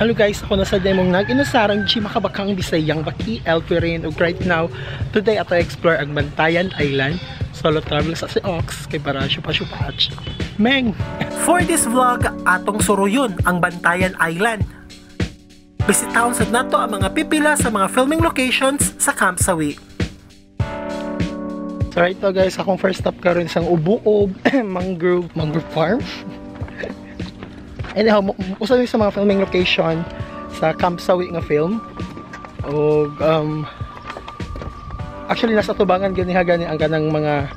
Hello guys, ako na sa demong nag-inusarang G makabakang Bisayang baki Elpirin ug right now today ato explore ang Bantayan Island. Solo travel sa si Ox kay para syupa-syupach. Meng! For this vlog, atong suruyon ang Bantayan Island. Bisitahon sad nato ang mga pipila sa mga filming locations sa Camp Sawi. So right now guys, akong first stop karon isang ubuob mangrove farm. Anyhow, usa sa mga filming location sa Camp Sawi nga film. O actually nasa tubangan gani ang kanang mga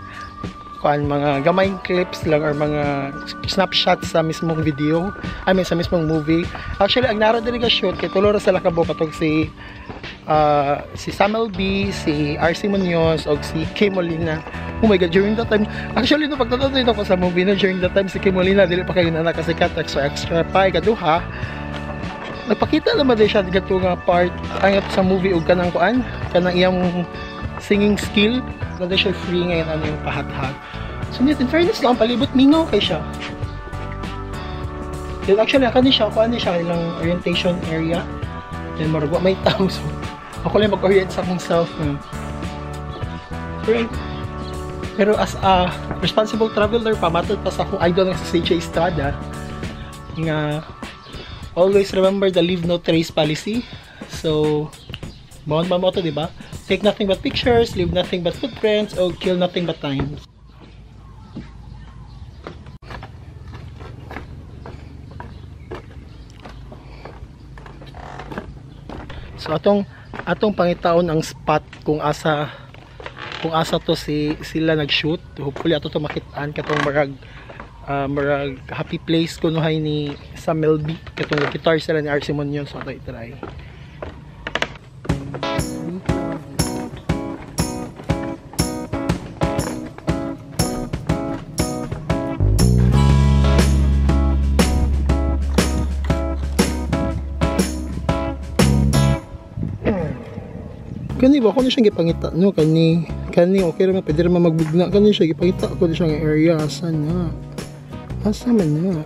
gamayng clips lang or mga snapshots sa mismong video. I mean sa mismong movie. Actually ang nara diri ka shoot kay tulo ra sila kabo patog si Samuel B, si RC Munoz og si Kim Molina. Oh my god, during that time, actually no pagtatato ko sa movie na during that time si Kim Molina dili pa kay nakasikat extra pa kaduha. Nagpakita naman din siya dito nga part ang sa movie og kanang kanang iyang singing skill. Nanda siya free ngayon ano yung pahat-hat. So in fairness lang palibot mingaw kay siya. Then actually kani siya ilang orientation area. Then marugwa may tao so ako lang mag-orient sa akong self. Pero as a responsible traveler, pamatod pa sa akong idol nga sa CJ Estrada nga always remember the leave no trace policy. So bawon ba mo to, diba? Take nothing but pictures, leave nothing but footprints, or kill nothing but time. So atong pangitaon ang spot kung asa to sila nag-shoot. Hopefully ato to makitaan katong marag happy place kunuhay ni Samuel B katong guitar sila ni RC Munoz. So ato i-try. Kani ba ako na siyang gipangita no kani okay ra man pwede ra man magbugna kani siya gipangita ako na siyang area asa man na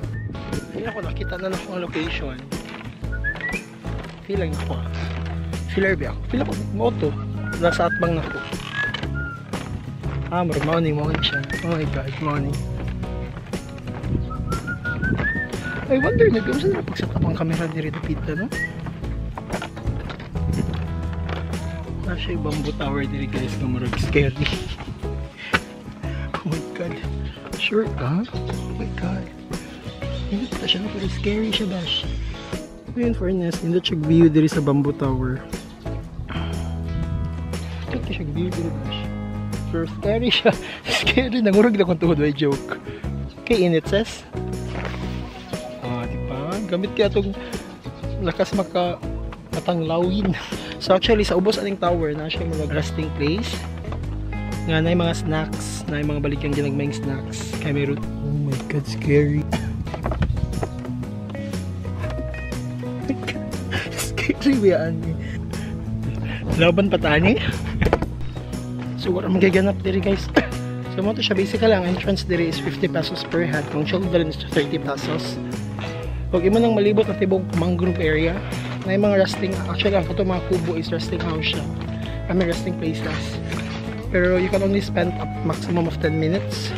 hindi ako nakita na akong location feeling ako feel ako moto nasa atbang na ako morning siya. Oh my god, morning. I wonder na kung saan na pagset up ang camera dito pita no. Nasa yung bamboo tower dito guys na marag scary. Oh my god. Sure ka? Oh my god. Hindi pa siya na pero scary siya bash. In fairness, hindi siya view dito sa bamboo tower. Hindi siya view dito bash. Pero scary siya. Scary. Nangurag na kung tuhod. May joke. Okay, in it says. Diba? Gamit kaya itong lakas matanglawin. So actually sa ubos aning tower na siya mga resting place nga na mga snacks na mga balikyang ginagmayng snacks kay meron. Oh my god, scary. Scary ba yan? Laban pa tani. So wala magaganap diri guys. So mo to siya basically ang entrance diri is 50 pesos per head, kung children is 30 pesos. Huwag imo nang malibot na tibok mangrove area. Na yung mga resting, actually ang ito mga kubo is resting house siya. I mean resting places. Pero you can only spend a maximum of 10 minutes.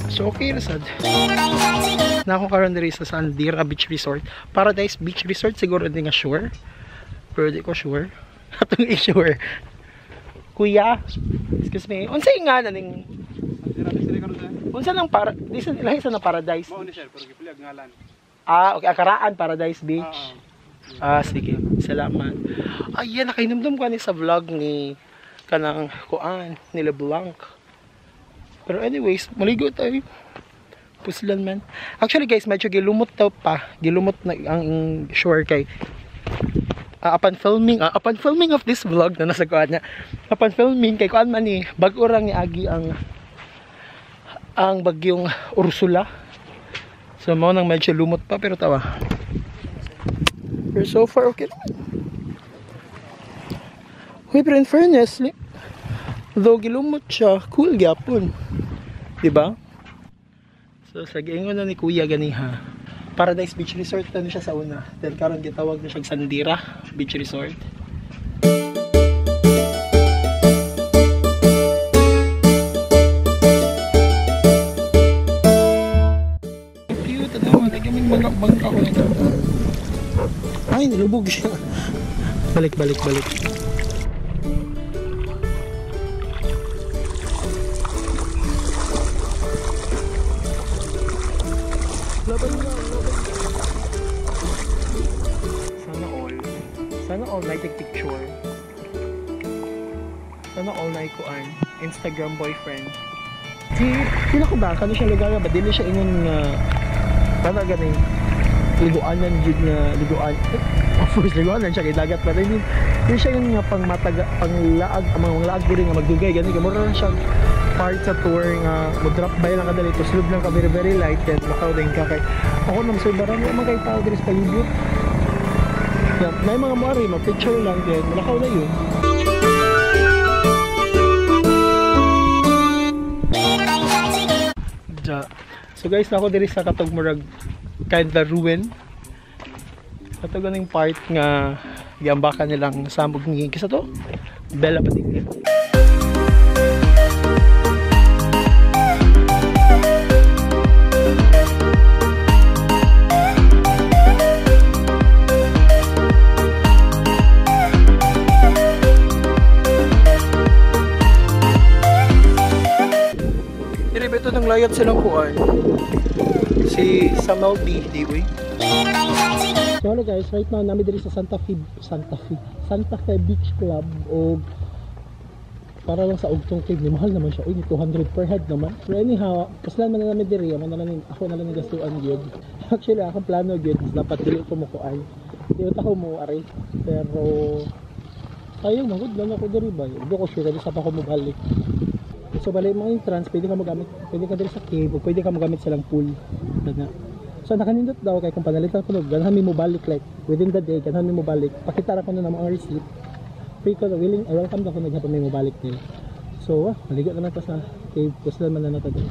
So okay rasad. Na ako karon diri sa Sandira Beach Resort. Paradise Beach Resort siguro hindi nga sure. Pero di ko sure. Atong i-sure. Kuya, excuse me. Unsay nga naning unsa lang para di sa lahi sa na Paradise. Mao ni sir pero gipulag ngalan. Okay, Akaraan Paradise Beach. Sige. Salamat. Ayan, nakainumdum ko sa vlog ni kanang ni LeBlanc. Pero anyways, maligo tayo. Puslan man. Actually guys, medyo gilumot daw pa. Gilumot na ang shore kay upon filming of this vlog na nasa kuan niya. Upon filming kay kuan man ni bag-o ra ni agi ang bagyong Ursula. So mo nang medyo lumot pa pero tawa. Pero so far okay naman. Uy, pero in fairness, though gilumot siya, cool gyapon. Diba? So sa giingon na ni Kuya ganiha, Paradise Beach Resort na siya sa una. Then karon gitawag na siya Sandira Beach Resort. Cute, tanaw, nagaming bangka ko ito. Ay, nilubog siya. Balik. Sana all night picture. Sana all night kuan Instagram boyfriend. Sila ko ba kano siya lugar ba dili siya ingon nga para gani liguanan jud nga liguan. Of course liguanan siya kay dagat pa rin. Dili siya yung nga panglaag ang mga laag diri nga magdugay gani kay mura siya part sa tour nga mo drop by lang kadali to slob lang ka very light and makaw din ka kay ako nang sa barang mo kay tao diri sa palibot. May mga mari, mag-picture lang din, malakaw na yun. So guys, ako diri sa katog murag kind of ruin. Katog ganing part nga giambakan nilang samog ng kisa to. Bella Patiglia. Ito nang layat silang kuan si Samal B. Diwi. So hello guys, right now namin diri sa Santa Fe Beach Club o para lang sa ugtong cave ni mahal naman siya. Uy, 200 per head naman. Pero anyhow, kaslan man na namin diri, ako na lang nagastuan gyud. Actually, akong plano gyud dapat dili ko mo kuan. Dili ta ko mo ari. Pero sayang magud lang ako diri ba. Hindi ko sure sa pa ko mo balik. So bali mga entrance, pwede ka diri sa cave, o pwede ka magamit silang pool. So nakanindot daw kay kung panalitan ko ganahan mi mo balik like within the day, ganahan mi mo balik. Pakita ra ko na mga receipt. Free ko willing, welcome daw ko naghapon mi mo balik nila. So maligo na ta sa cave, kuslan man na nato diri.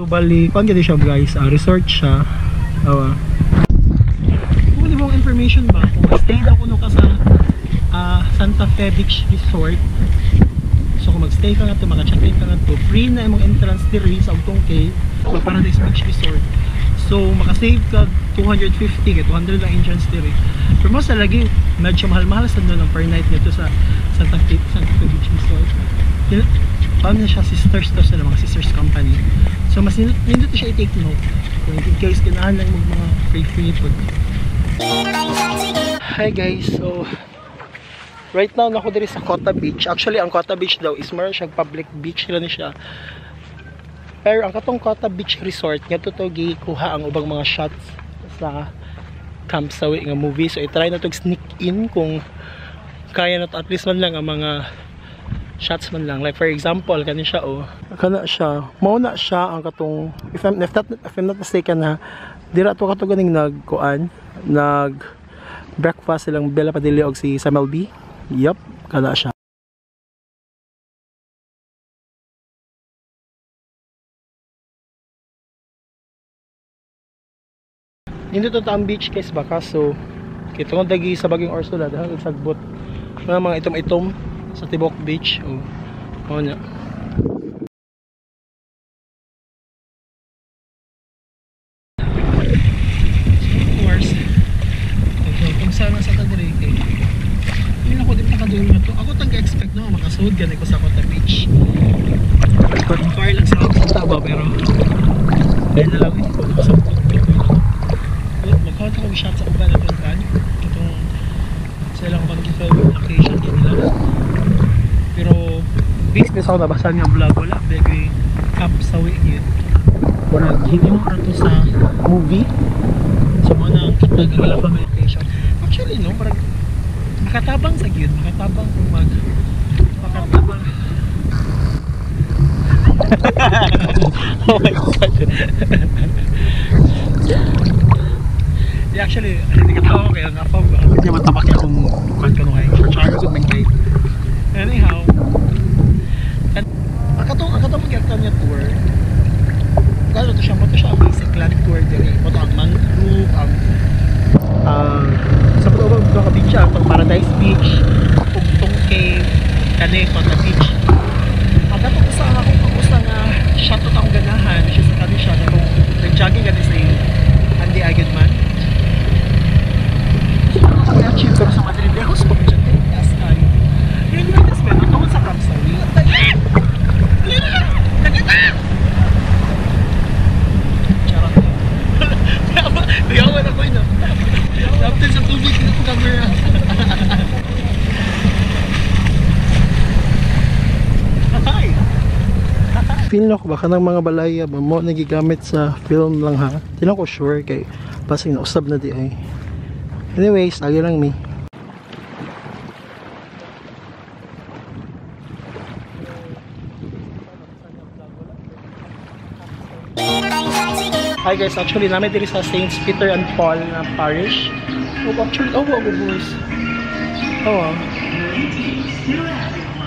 Bali, kung gano'n siya guys, resort siya. Kung ano bang information ba? Kung mag-stay daw kuno ka sa Santa Fe Beach Resort. So kung mag-stay ka nga ito, maka-check-in ka nga ito, free na yung entrance diri sa Ugtong Cave, sa Paradise Beach Resort. So makasave ka 250, 200 lang entrance diri. Pero mas lagi, medyo mahal-mahal sa doon per night nito sa Santa Fe Beach Resort. Paano na siya, sisters to sila, mga sisters company. So mas nindot siya i-take note kung in case ganahan lang mga free food. Hi guys, so right now nako diri sa Kota Beach. Actually ang Kota Beach daw is more siyang public beach lang ni siya. Pero ang katong Kota Beach Resort nga to gikuha ang ubang mga shots sa Camp Sawi nga movie. So i-try na to sneak in kung kaya na to at least man lang ang mga shots man lang. Like for example, kani siya kana siya. Mauna siya ang katong if I'm not mistaken na dira to kato ganing nag breakfast silang Bella Padilla og si Samal B. Yup, kana siya. Hindi to ang beach guys baka so kitong dagi sa baging Orsula dahil sagbot mga itom-itom sa Tibok Beach. Oh nya. Of course. Okay, kung saan sa tadiri kay. Yun ako din nakadulong na to. Ako tang-expect no makasuod gani ko sa Kota Beach. Kung far lang sa taba pero dahil na lang ko sa magkakaroon ko shot sa uban at kan. Itong sila ko mag-film location din nila. Pero business ako nabasa nga vlog wala bagay Camp Sawi yun murag hindi mo rato sa movie so mo na kitag wala family vacation actually no parang makatabang sa yun makatabang kung makatabang Oh my god. Yeah, actually, hindi ka tao kaya nga pa. Hindi matapaki akong kuhan ka nung ay. Tsaka good man kay. Anyhow, ang katong pagkakita niya tour, kaya ito siya ang basic land tour diri. Ito ang mangrove, sa pag-ubang ka beach siya, itong Paradise Beach, Pugtong Cave, kani ito na beach. Ang katong isa akong pag-usa nga siya ito akong ganahan, which is kani siya, itong nag-jogging kani sa Andy Agad man. Ako i-achieve pero sa Madrid, ako sa pag-chat eh, yes ay. Yung greatest man, ang tawag sa Camp Sawi. Charot ko. Biyawan ako yun. Laptin sa tubig ng camera. Feel na ko baka ng mga balaya ba mo nagigamit sa film lang ha. Hindi na ko sure kay pasing nausab na di ay. Anyways, lagi lang mi. Hi guys, actually namin diri sa Saint Peter and Paul na parish. Oh, actually, boys.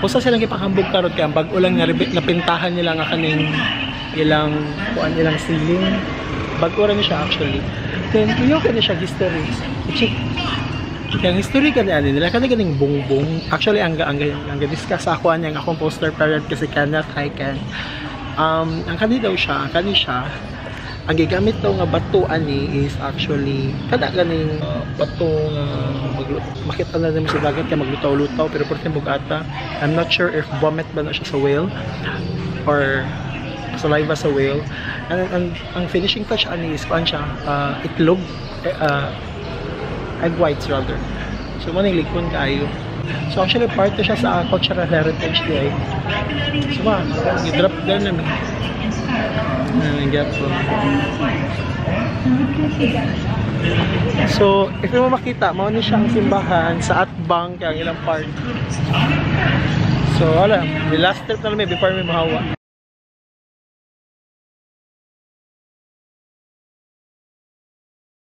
Usa silang gipakambog karot kay ang bag-o lang nga napintahan nila nga kaning ilang kuan ilang ceiling. Bag-o ra ni siya actually. Then kuyo kani siya history. Check. Yung history kani nila ganing bongbong. Actually ang discuss ako ang akong poster parent kasi Kenneth Icon. Ang kani daw siya, ang gigamit daw nga bato ani is actually kada ganing bato nga makita na naman sa dagat kaya maglutaw-lutaw pero porte bugata. I'm not sure if vomit ba na siya sa whale or saliva sa whale. And ang finishing touch ani is kuan siya itlog egg whites rather. So maning likon kaayo. So actually part siya sa cultural heritage di ay. So ba, i-drop down namin. So, if mo makita, mao ni siyang simbahan sa Atbang kaya ang ilang part. So, wala, the last trip na namin before may mahawa.